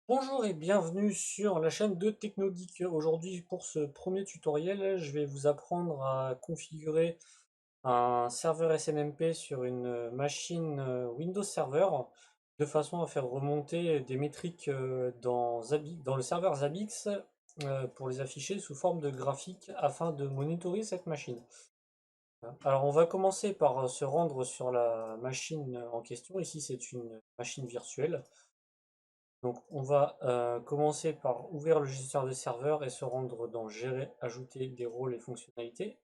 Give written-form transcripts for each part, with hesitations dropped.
Bonjour et bienvenue sur la chaîne de TechnoGeek. Aujourd'hui, pour ce premier tutoriel, je vais vous apprendre à configurer un serveur SNMP sur une machine Windows Server de façon à faire remonter des métriques dans le serveur Zabbix pour les afficher sous forme de graphique afin de monitorer cette machine. Alors, on va commencer par se rendre sur la machine en question. Ici, c'est une machine virtuelle. Donc on va commencer par ouvrir le gestionnaire de serveur et se rendre dans Gérer, ajouter des rôles et fonctionnalités.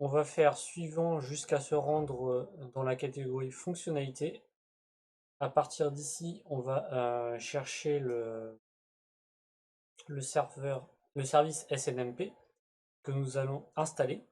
On va faire suivant jusqu'à se rendre dans la catégorie fonctionnalités. À partir d'ici, on va chercher le serveur, le service SNMP que nous allons installer.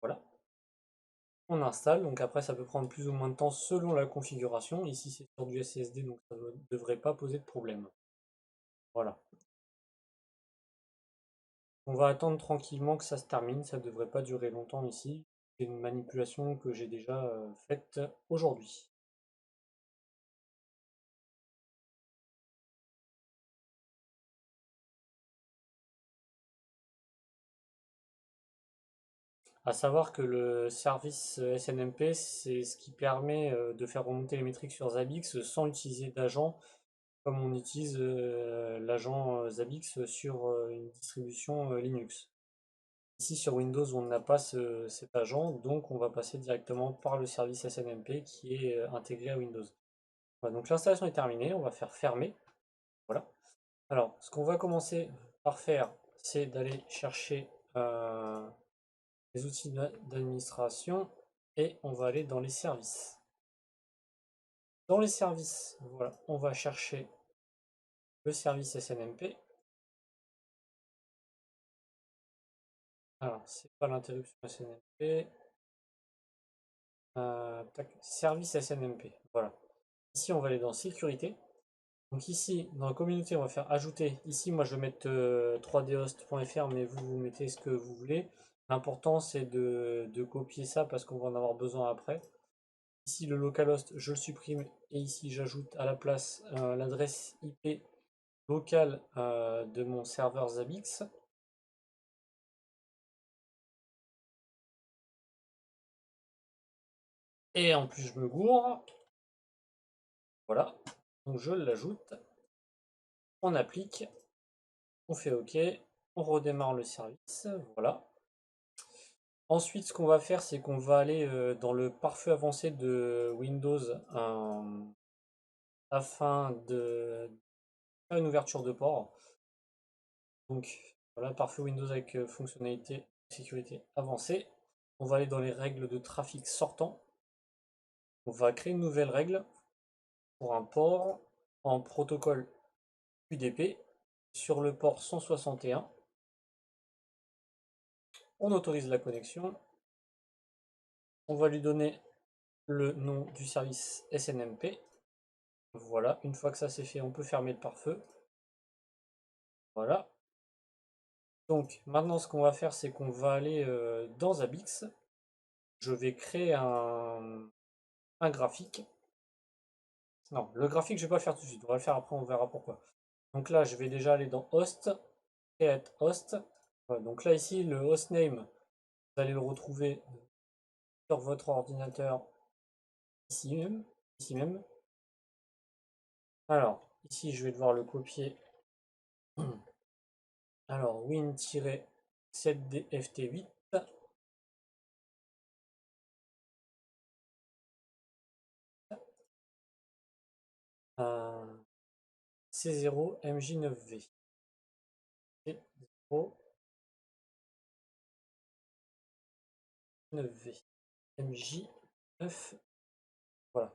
Voilà, on installe, donc après ça peut prendre plus ou moins de temps selon la configuration. Ici c'est sur du SSD, donc ça ne devrait pas poser de problème. Voilà. On va attendre tranquillement que ça se termine, ça devrait pas durer longtemps ici. C'est une manipulation que j'ai déjà faite aujourd'hui. À savoir que le service SNMP, c'est ce qui permet de faire remonter les métriques sur Zabbix sans utiliser d'agent, comme on utilise l'agent Zabbix sur une distribution Linux. Ici sur Windows, on n'a pas cet agent, donc on va passer directement par le service SNMP qui est intégré à Windows. Voilà, donc l'installation est terminée, on va faire fermer. Voilà. Alors, ce qu'on va commencer par faire, c'est d'aller chercher les outils d'administration et on va aller dans les services. Dans les services, voilà, on va chercher le service SNMP. Alors, c'est pas l'interruption SNMP. Tac, service SNMP. Voilà. Ici, on va aller dans sécurité. Donc ici, dans la communauté, on va faire ajouter. Ici, moi, je vais mettre 3dhost.fr, mais vous mettez ce que vous voulez. L'important, c'est de copier ça parce qu'on va en avoir besoin après. Ici, le localhost, je le supprime. Et ici, j'ajoute à la place l'adresse IP locale de mon serveur Zabbix. Et en plus, je me gourre. Voilà. Donc, je l'ajoute. On applique. On fait OK. On redémarre le service. Voilà. Ensuite, ce qu'on va faire, c'est qu'on va aller dans le pare-feu avancé de Windows afin de faire une ouverture de port. Donc voilà, pare-feu Windows avec fonctionnalité sécurité avancée. On va aller dans les règles de trafic sortant. On va créer une nouvelle règle pour un port en protocole UDP sur le port 161. On autorise la connexion. On va lui donner le nom du service SNMP. Voilà, une fois que ça c'est fait, on peut fermer le pare-feu. Voilà. Donc maintenant ce qu'on va faire, c'est qu'on va aller dans Zabbix. Je vais créer un graphique. Non, le graphique, je vais pas le faire tout de suite. On va le faire après, on verra pourquoi. Donc là, je vais déjà aller dans Host, Create Host. Voilà, donc là, ici, le hostname, vous allez le retrouver sur votre ordinateur ici même. Ici même. Alors, ici, je vais devoir le copier. Alors, win-7dft8. C0MJ9V. C0-9V. MJ9. Voilà.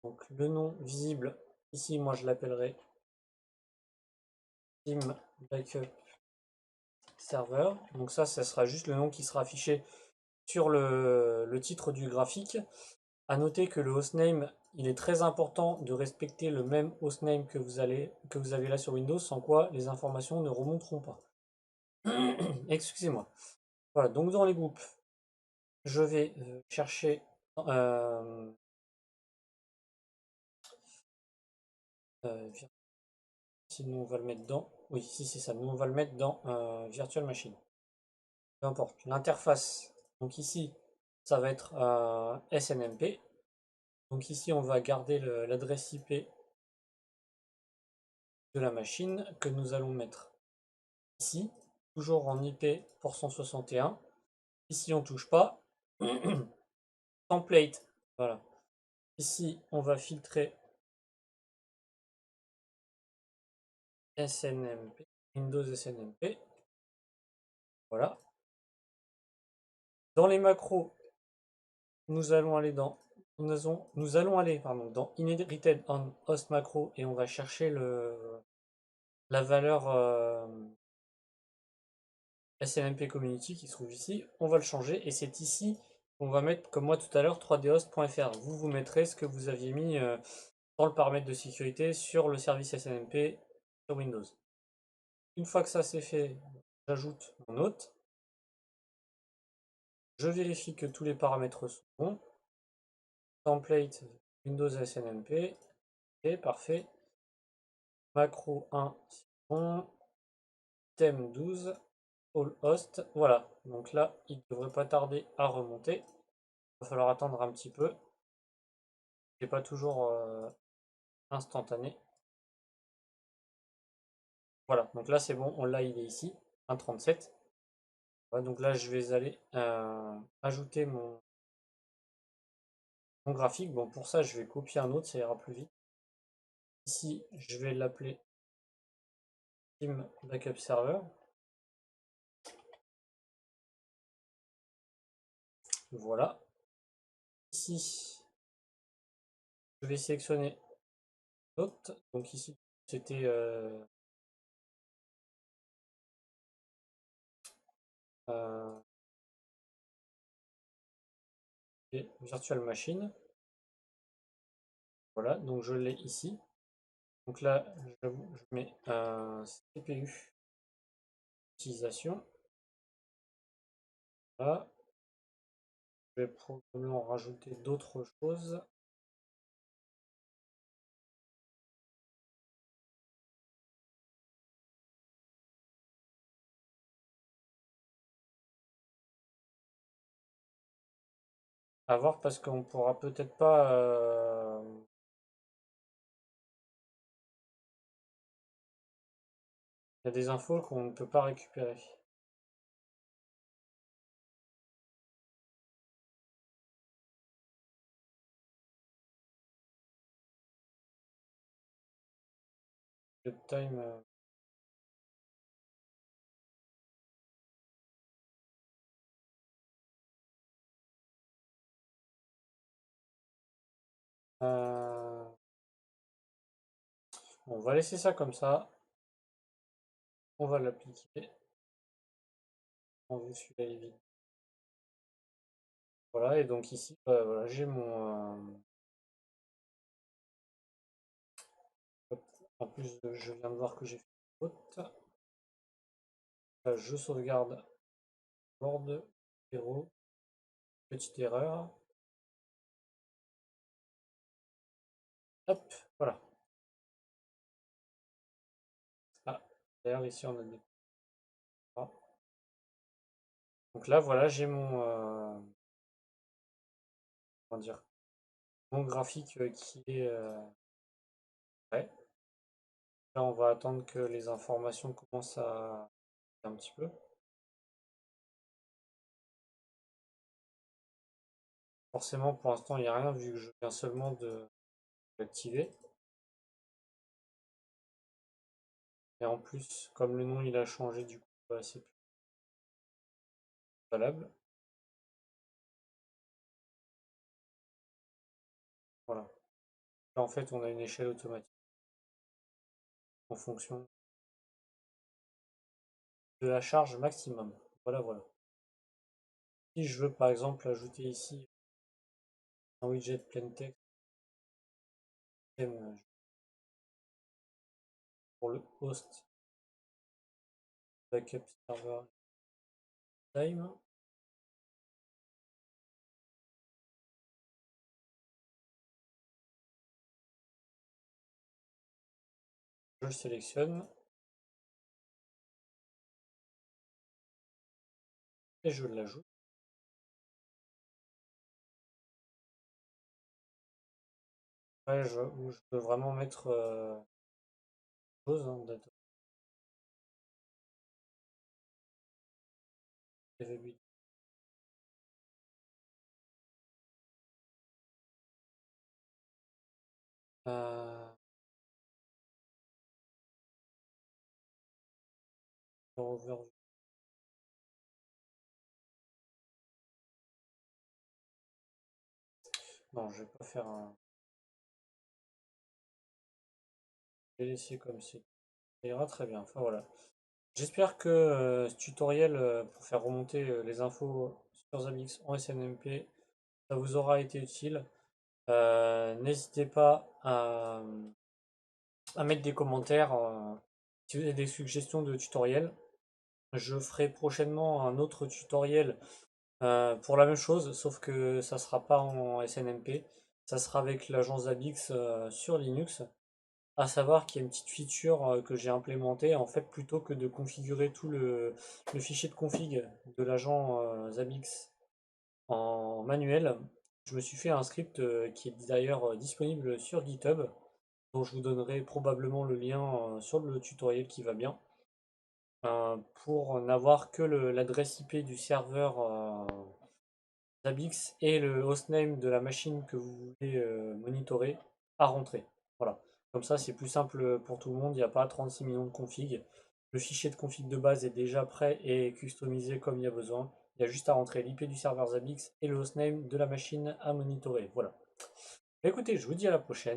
Donc le nom visible, ici moi je l'appellerai Team Backup Server. Donc ça sera juste le nom qui sera affiché sur le titre du graphique. A noter que le hostname, il est très important de respecter le même hostname que vous avez là sur Windows, sans quoi les informations ne remonteront pas. Excusez-moi. Voilà, donc dans les groupes, je vais chercher Sinon, on va le mettre dans. Oui, si c'est ça. Nous, on va le mettre dans Virtual Machine. Peu importe. L'interface. Donc ici, ça va être SNMP. Donc ici, on va garder l'adresse IP de la machine que nous allons mettre ici. Toujours en IP pour 161. Ici, on touche pas. Template. Voilà. Ici, on va filtrer SNMP. Windows SNMP. Voilà. Dans les macros, nous allons aller dans dans Inherited on Host Macro et on va chercher la valeur SNMP Community qui se trouve ici. On va le changer et c'est ici qu'on va mettre, comme moi tout à l'heure, 3dhost.fr. Vous mettrez ce que vous aviez mis dans le paramètre de sécurité sur le service SNMP sur Windows. Une fois que ça c'est fait, j'ajoute mon hôte. Je vérifie que tous les paramètres sont bons. Template Windows SNMP. Et parfait. Macro 1, c'est bon. Thème 12. All host. Voilà. Donc là, il ne devrait pas tarder à remonter. Il va falloir attendre un petit peu. C'est pas toujours instantané. Voilà. Donc là, c'est bon. On l'a, il est ici. 1.37. Ouais, donc là, je vais aller ajouter mon graphique. Bon, pour ça, je vais copier un autre. Ça ira plus vite. Ici, je vais l'appeler Team Backup Server. Voilà. Ici, je vais sélectionner l'autre. Donc ici, c'était euh, Virtual Machine. Voilà, donc je l'ai ici. Donc là, je mets un CPU utilisation. Là, je vais probablement rajouter d'autres choses. À voir parce qu'on pourra peut-être pas. Il y a des infos qu'on ne peut pas récupérer. Le time. On va laisser ça comme ça. On va l'appliquer. On veut celui-là est vide. Voilà, et donc ici, voilà, j'ai mon. En plus, je viens de voir que j'ai fait une faute. Je sauvegarde board, 0, petite erreur. Hop, voilà. Ah, d'ailleurs, ici, on a des. Ah. Donc là, voilà, j'ai mon. Comment dire? Mon graphique qui est prêt. Là, on va attendre que les informations commencent à un petit peu. Forcément, pour l'instant, il n'y a rien vu que je viens seulement de l'activer. Et en plus, comme le nom il a changé, du coup, bah, c'est plus valable. Voilà. Là, en fait, on a une échelle automatique en fonction de la charge maximum. Voilà, voilà. Si je veux, par exemple, ajouter ici un widget plain text pour le host backup server time. Je le sélectionne et je l'ajoute. Ouais, où je peux vraiment mettre chose, hein, availability. Euh, overview. Non, je vais pas faire un. Je vais laisser comme c'est. Ça ira très bien. Enfin voilà. J'espère que ce tutoriel pour faire remonter les infos sur Zabbix en SNMP, ça vous aura été utile. N'hésitez pas à mettre des commentaires si vous avez des suggestions de tutoriels. Je ferai prochainement un autre tutoriel pour la même chose, sauf que ça sera pas en SNMP, ça sera avec l'agence Zabbix sur Linux. À savoir qu'il y a une petite feature que j'ai implémentée, en fait, plutôt que de configurer tout le fichier de config de l'agent Zabbix en manuel, je me suis fait un script qui est d'ailleurs disponible sur GitHub, dont je vous donnerai probablement le lien sur le tutoriel qui va bien, pour n'avoir que l'adresse IP du serveur Zabbix et le hostname de la machine que vous voulez monitorer à rentrer. Voilà. Comme ça, c'est plus simple pour tout le monde. Il n'y a pas 36 millions de configs. Le fichier de config de base est déjà prêt et customisé comme il y a besoin. Il y a juste à rentrer l'IP du serveur Zabbix et le hostname de la machine à monitorer. Voilà. Écoutez, je vous dis à la prochaine.